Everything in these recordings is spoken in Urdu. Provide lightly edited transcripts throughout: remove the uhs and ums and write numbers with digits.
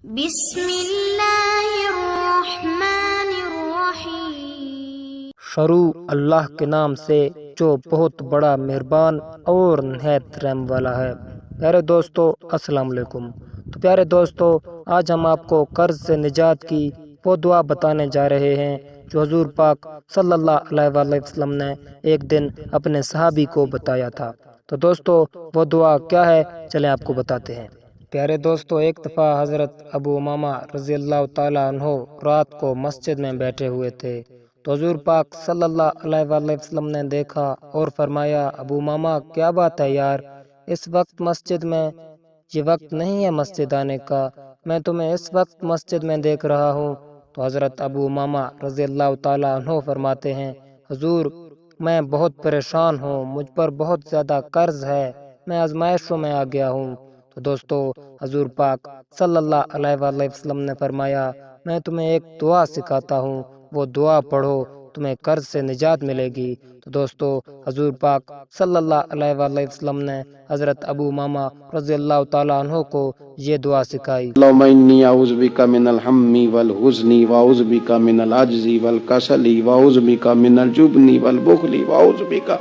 بسم اللہ الرحمن الرحیم۔ شروع اللہ کے نام سے جو بہت بڑا مہربان اور نہایت رحم والا ہے۔ پیارے دوستو السلام علیکم۔ تو پیارے دوستو، آج ہم آپ کو قرض سے نجات کی وہ دعا بتانے جا رہے ہیں جو حضور پاک صلی اللہ علیہ وآلہ وسلم نے ایک دن اپنے صحابی کو بتایا تھا۔ تو دوستو وہ دعا کیا ہے، چلیں آپ کو بتاتے ہیں۔ پیارے دوستو، ایک دفعہ حضرت ابو امامہ رضی اللہ تعالیٰ عنہ رات کو مسجد میں بیٹھے ہوئے تھے تو حضور پاک صلی اللہ علیہ وآلہ وسلم نے دیکھا اور فرمایا، ابو امامہ کیا بات ہے یار، اس وقت مسجد میں؟ یہ وقت نہیں ہے مسجد آنے کا، میں تمہیں اس وقت مسجد میں دیکھ رہا ہوں۔ تو حضرت ابو امامہ رضی اللہ تعالیٰ عنہ فرماتے ہیں، حضور میں بہت پریشان ہوں، مجھ پر بہت زیادہ قرض ہے، میں آزمائشوں میں آ گیا ہوں۔ تو دوستو حضور پاک صلی اللہ علیہ وآلہ وسلم نے فرمایا، میں تمہیں ایک دعا سکھاتا ہوں، وہ دعا پڑھو، تمہیں قرض سے نجات ملے گی۔ تو دوستو حضور پاک صلی اللہ علیہ وآلہ وسلم نے حضرت ابو امامہ رضی اللہ تعالیٰ عنہ کو یہ دعا سکھائی۔ اللهم انی اعوذ بک من الہم والحزن واعوذ بک من العجز والکسل واعوذ بک من الجبن والبخل واعوذ بک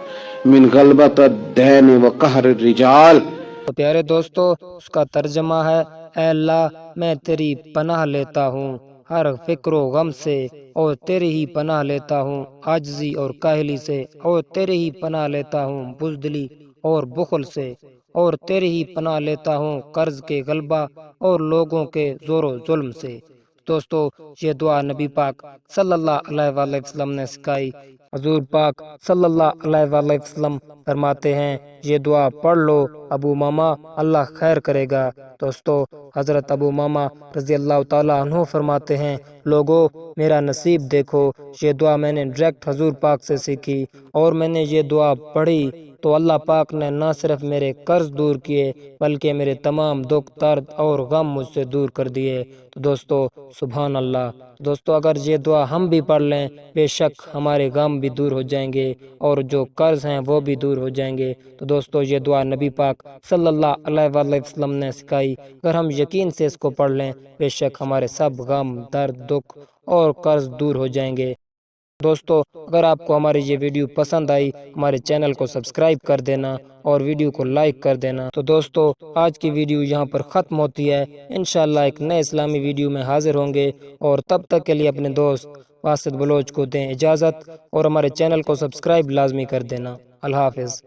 من غلبۃ الدین وقہر الرجال۔ تو پیارے دوستو اس کا ترجمہ ہے، اے اللہ میں تیری پناہ لیتا ہوں ہر فکر و غم سے، اور تیری ہی پناہ لیتا ہوں عاجزی اور کاہلی سے، اور تیری ہی پناہ لیتا ہوں بزدلی اور بخل سے، اور تیری ہی پناہ لیتا ہوں قرض کے غلبہ اور لوگوں کے زور و ظلم سے۔ دوستو یہ دعا نبی پاک صلی اللہ علیہ وآلہ وسلم نے سکھائی۔ حضور پاک صلی اللہ علیہ وآلہ وسلم فرماتے ہیں، یہ دعا پڑھ لو ابو امامہ، اللہ خیر کرے گا۔ دوستو حضرت ابو امامہ رضی اللہ تعالیٰ عنہ فرماتے ہیں، لوگو میرا نصیب دیکھو، یہ دعا میں نے ڈائریکٹ حضور پاک سے سیکھی، اور میں نے یہ دعا پڑھی تو اللہ پاک نے نہ صرف میرے قرض دور کیے بلکہ میرے تمام دکھ درد اور غم مجھ سے دور کر دیے۔ تو دوستو سبحان اللہ۔ دوستو اگر یہ دعا ہم بھی پڑھ لیں، بے شک ہمارے غم بھی دور ہو جائیں گے اور جو قرض ہیں وہ بھی دور ہو جائیں گے۔ تو دوستو یہ دعا نبی پاک صلی اللہ علیہ وآلہ وسلم نے سکھائی، اگر ہم یقین سے اس کو پڑھ لیں بے شک ہمارے سب غم درد دکھ اور قرض دور ہو جائیں گے۔ دوستو اگر آپ کو ہماری یہ ویڈیو پسند آئی، ہمارے چینل کو سبسکرائب کر دینا اور ویڈیو کو لائک کر دینا۔ تو دوستو آج کی ویڈیو یہاں پر ختم ہوتی ہے، انشاءاللہ ایک نئے اسلامی ویڈیو میں حاضر ہوں گے، اور تب تک کے لیے اپنے دوست واسط بلوچ کو دیں اجازت اور ہمارے چینل کو سبسکرائب لازمی کر دینا۔ اللہ حافظ۔